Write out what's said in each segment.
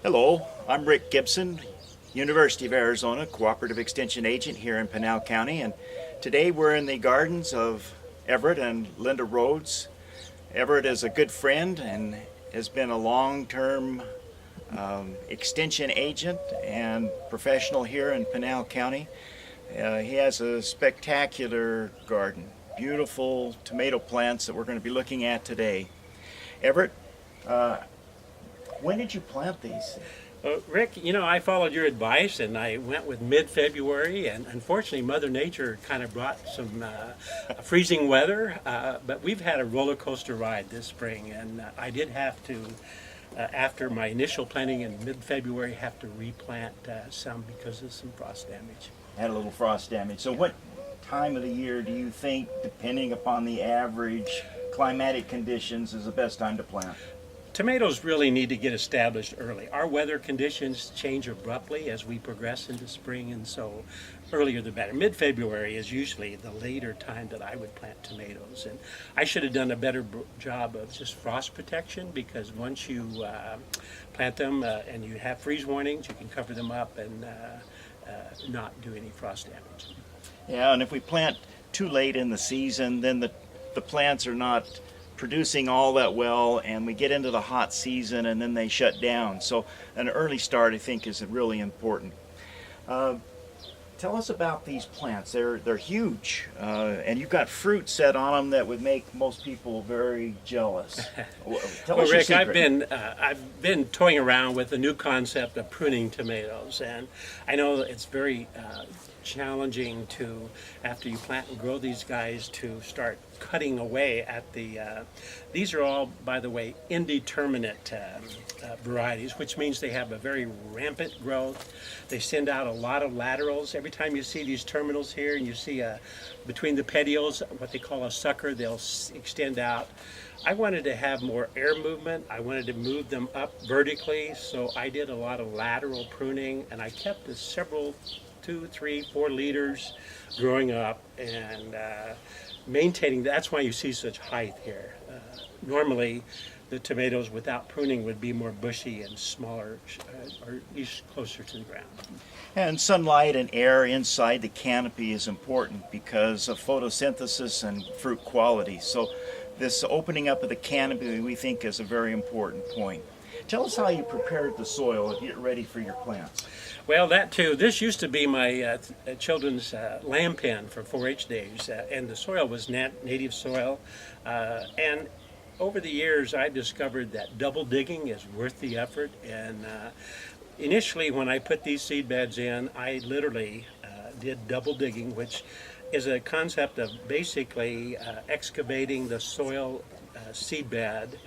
Hello, I'm Rick Gibson, University of Arizona Cooperative Extension Agent here in Pinal County, and today we're in the gardens of Everett and Linda Rhodes. Everett is a good friend and has been a long-term extension agent and professional here in Pinal County. He has a spectacular garden, beautiful tomato plants that we're going to be looking at today. Everett, when did you plant these? Rick, I followed your advice and I went with mid-February, and unfortunately Mother Nature kind of brought some freezing weather, but we've had a roller coaster ride this spring, and I did have to, after my initial planting in mid-February, have to replant some because of some frost damage. Had a little frost damage. So what time of the year do you think, depending upon the average climatic conditions, is the best time to plant? Tomatoes really need to get established early. Our weather conditions change abruptly as we progress into spring, and so earlier the better. Mid-February is usually the later time that I would plant tomatoes, and I should have done a better job of just frost protection, because once you plant them and you have freeze warnings, you can cover them up and not do any frost damage. Yeah, and if we plant too late in the season, then the plants are not producing all that well, and we get into the hot season and then they shut down. So an early start, I think, is really important. Tell us about these plants. They're huge, and you've got fruit set on them that would make most people very jealous. Tell us your Rick, secret. I've been toying around with the new concept of pruning tomatoes, and I know it's very challenging to, after you plant and grow these guys, to start cutting away at the these are all, by the way, indeterminate varieties, which means they have a very rampant growth. They send out a lot of laterals. Every time you see these terminals here and you see between the petioles what they call a sucker, they'll extend out. I wanted to have more air movement. I wanted to move them up vertically, so I did a lot of lateral pruning, and I kept several 2, 3, 4 leaders growing up and maintaining. That's why you see such height here. Normally the tomatoes without pruning would be more bushy and smaller, or at least closer to the ground. And sunlight and air inside the canopy is important because of photosynthesis and fruit quality. So this opening up of the canopy, we think, is a very important point. Tell us how you prepared the soil to get ready for your plants. Well, that too. This used to be my children's lamb pen for 4-H days, and the soil was native soil. And over the years, I discovered that double digging is worth the effort. And initially, when I put these seed beds in, I literally did double digging, which is a concept of basically excavating the soil seed bed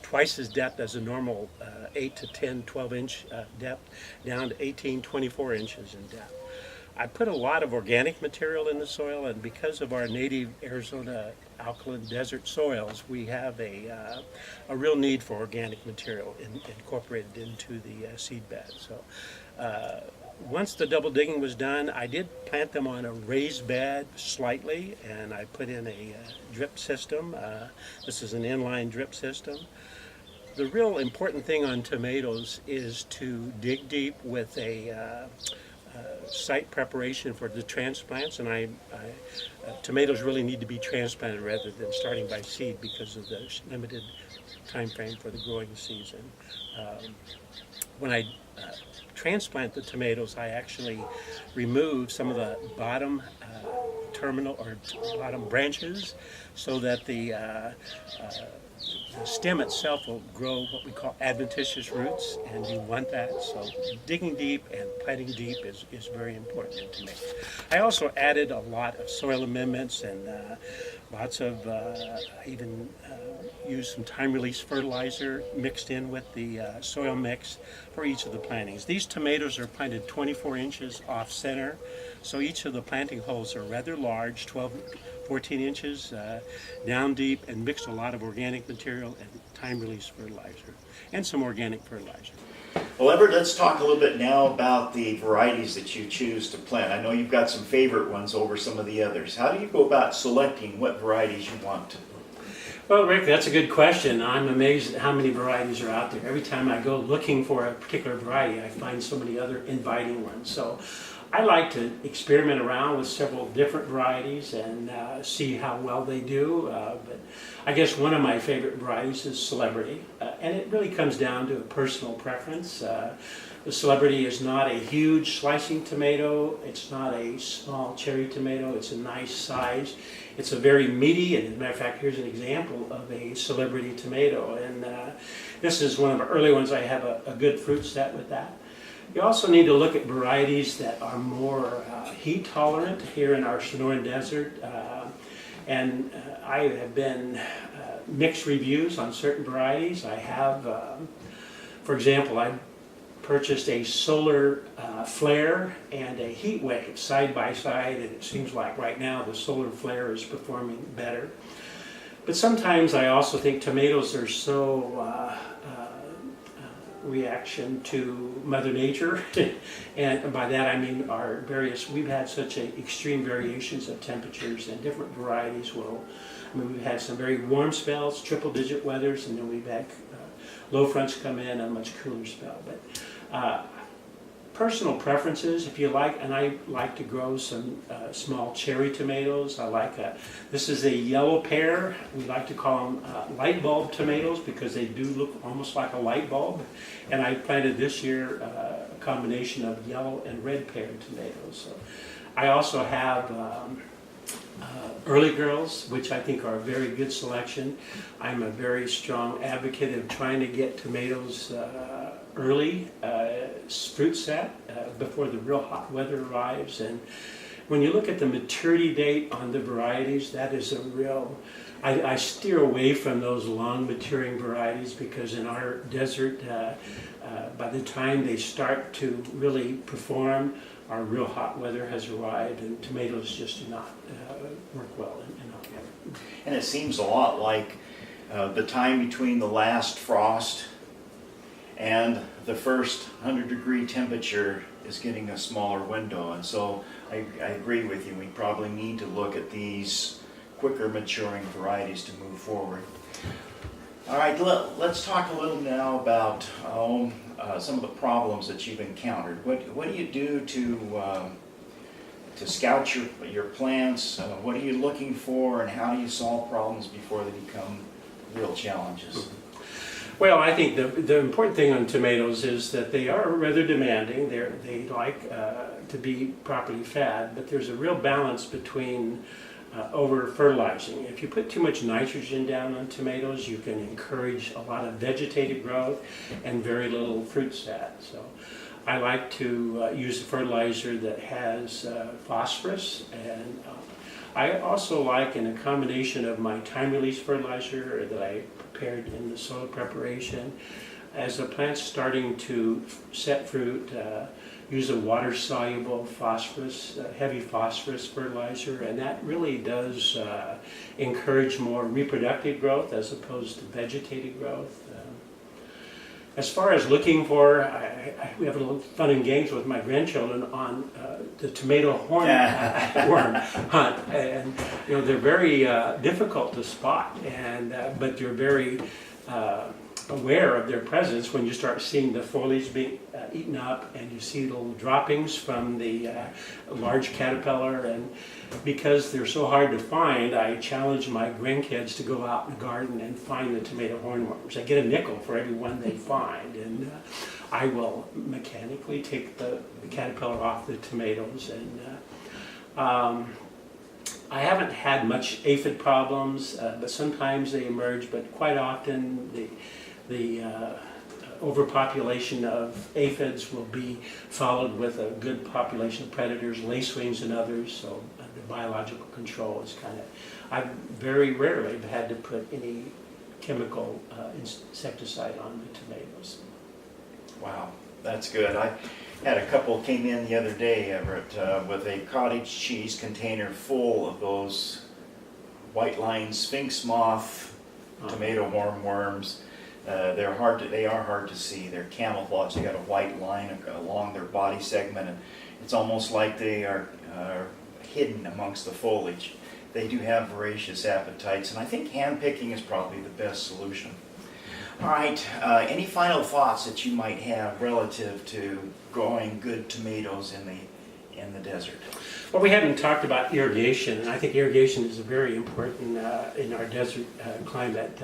twice as depth as a normal 8 to 10, 12-inch depth, down to 18, 24 inches in depth. I put a lot of organic material in the soil, and because of our native Arizona alkaline desert soils, we have a real need for organic material incorporated into the seed bed. So once the double digging was done, I did plant them on a raised bed slightly, and I put in a drip system. This is an inline drip system. The real important thing on tomatoes is to dig deep with a site preparation for the transplants, and tomatoes really need to be transplanted rather than starting by seed because of the limited time frame for the growing season. When I transplant the tomatoes, I actually remove some of the bottom terminal or bottom branches so that the stem itself will grow what we call adventitious roots, and you want that. So digging deep and planting deep is very important to me. I also added a lot of soil amendments and lots of even used some time-release fertilizer mixed in with the soil mix for each of the plantings. These tomatoes are planted 24 inches off center, so each of the planting holes are rather large, 12, 14 inches down deep, and mixed a lot of organic material and time-release fertilizer and some organic fertilizer. Well, Everett, let's talk a little bit now about the varieties that you choose to plant. I know you've got some favorite ones over some of the others. How do you go about selecting what varieties you want to Well, Rick, that's a good question. I'm amazed at how many varieties are out there. Every time I go looking for a particular variety, I find so many other inviting ones. So I like to experiment around with several different varieties and see how well they do. But I guess one of my favorite varieties is Celebrity, and it really comes down to a personal preference. The Celebrity is not a huge slicing tomato. It's not a small cherry tomato. It's a nice size. It's a very meaty, and as a matter of fact, here's an example of a Celebrity tomato. And this is one of the early ones. I have a good fruit set with that. You also need to look at varieties that are more heat tolerant here in our Sonoran Desert. And I have been mixed reviews on certain varieties. I have, for example, I purchased a solar flare and a heat wave side by side, and it seems like right now the solar flare is performing better. But sometimes I also think tomatoes are so reaction to Mother Nature, and by that I mean our various, we've had such extreme variations of temperatures, and different varieties will, I mean, we've had some very warm spells, triple digit weathers, and then we've had low fronts come in, a much cooler spell. But personal preferences, if you like, and I like to grow some small cherry tomatoes. I like this is a yellow pear. We like to call them light bulb tomatoes because they do look almost like a light bulb. And I planted this year a combination of yellow and red pear tomatoes. So I also have Early Girls, which I think are a very good selection. I'm a very strong advocate of trying to get tomatoes early, fruit set, before the real hot weather arrives. And when you look at the maturity date on the varieties, that is a real, I steer away from those long maturing varieties because in our desert, by the time they start to really perform, our real hot weather has arrived and tomatoes just do not work well in hot weather. And it seems a lot like the time between the last frost and the first 100-degree temperature is getting a smaller window. And so I agree with you. We probably need to look at these quicker maturing varieties to move forward. All right, let's talk a little now about some of the problems that you've encountered. What do you do to scout your plants? What are you looking for, and how do you solve problems before they become real challenges? Well, I think the important thing on tomatoes is that they are rather demanding. They like to be properly fed, but there's a real balance between over fertilizing. If you put too much nitrogen down on tomatoes, you can encourage a lot of vegetative growth and very little fruit set. So I like to use a fertilizer that has phosphorus, and I also like, in a combination of my time-release fertilizer that I prepared in the soil preparation, as the plant's starting to set fruit, use a water-soluble phosphorus, heavy phosphorus fertilizer, and that really does encourage more reproductive growth as opposed to vegetative growth. As far as looking for, we have a little fun and games with my grandchildren on the tomato hornworm hunt, and you know they're very difficult to spot, and but you're very aware of their presence when you start seeing the foliage being eaten up, and you see little droppings from the large caterpillar. And because they're so hard to find, I challenge my grandkids to go out in the garden and find the tomato hornworms. I get a nickel for every one they find, and I will mechanically take the caterpillar off the tomatoes. And I haven't had much aphid problems, but sometimes they emerge. But quite often the overpopulation of aphids will be followed with a good population of predators, lacewings and others. So the biological control is kind of, I very rarely have had to put any chemical insecticide on the tomatoes. Wow, that's good. I had a couple came in the other day, Everett, with a cottage cheese container full of those white-lined sphinx moth tomato hornworms. They are hard to see. They're camouflaged. They got a white line along their body segment, and it's almost like they are hidden amongst the foliage. they do have voracious appetites, and I think hand picking is probably the best solution. All right, any final thoughts that you might have relative to growing good tomatoes in the desert? Well, we haven't talked about irrigation, and I think irrigation is very important in our desert climate.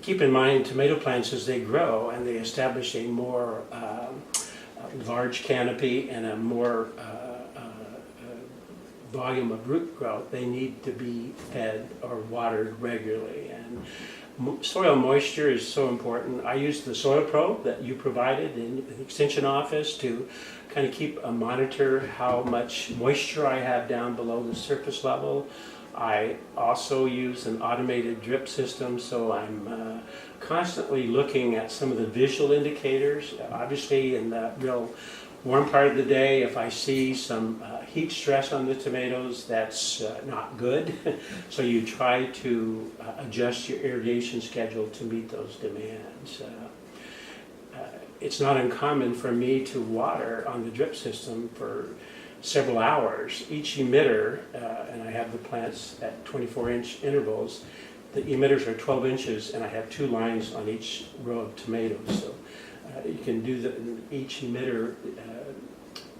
Keep in mind, tomato plants, as they grow and they establish a more large canopy and a more volume of root growth, they need to be fed or watered regularly. And soil moisture is so important. I use the soil probe that you provided in the extension office to kind of monitor how much moisture I have down below the surface level. I also use an automated drip system, so I'm constantly looking at some of the visual indicators. Obviously, in the real warm part of the day, if I see some heat stress on the tomatoes, that's not good. So you try to adjust your irrigation schedule to meet those demands. It's not uncommon for me to water on the drip system for several hours. Each emitter, and I have the plants at 24-inch intervals, the emitters are 12 inches and I have 2 lines on each row of tomatoes. So you can do that. Each emitter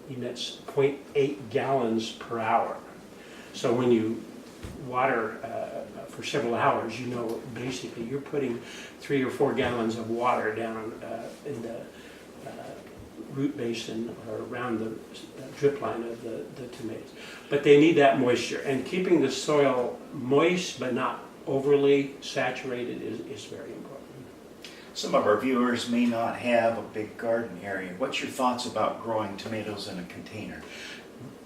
emits 0.8 gallons per hour. So when you water for several hours, you know basically you're putting 3 or 4 gallons of water down in the root basin or around the drip line of the tomatoes. But they need that moisture, and keeping the soil moist but not overly saturated is very important. Some of our viewers may not have a big garden area. What's your thoughts about growing tomatoes in a container?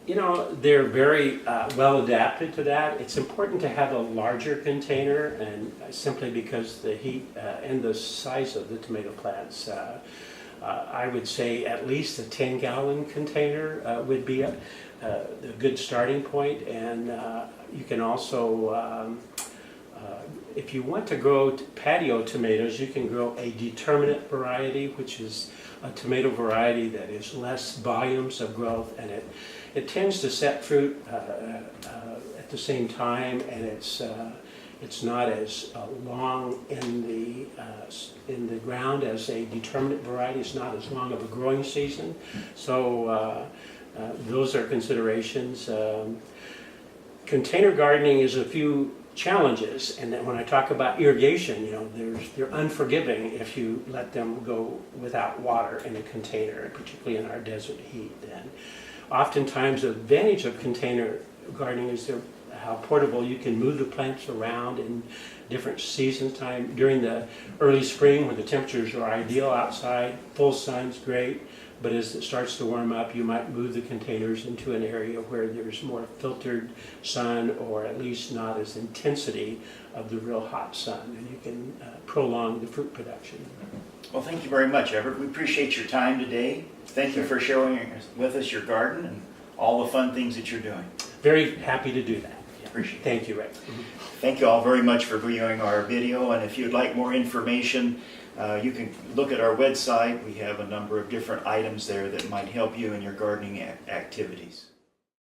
You know, they're very well adapted to that. It's important to have a larger container, and simply because the heat and the size of the tomato plants, I would say at least a 10-gallon container would be a good starting point. And you can also, if you want to grow patio tomatoes, you can grow a determinate variety, which is a tomato variety that is less volumes of growth, and it tends to set fruit at the same time, and it's not as long in the ground as a determinate variety. It's not as long of a growing season. So those are considerations. Container gardening is a few challenges, and then when I talk about irrigation, you know, they're unforgiving if you let them go without water in a container, particularly in our desert heat. And oftentimes the advantage of container gardening is how portable you can move the plants around in different season time. During the early spring when the temperatures are ideal outside, full sun's great, but as it starts to warm up, you might move the containers into an area where there's more filtered sun, or at least not as intensity of the real hot sun, and you can prolong the fruit production. Well, thank you very much, Everett. We appreciate your time today. Thank you for sharing with us your garden and all the fun things that you're doing. Very happy to do that. Appreciate it. Thank you, Ray. Thank you all very much for viewing our video, and if you'd like more information, you can look at our website. We have a number of different items there that might help you in your gardening activities.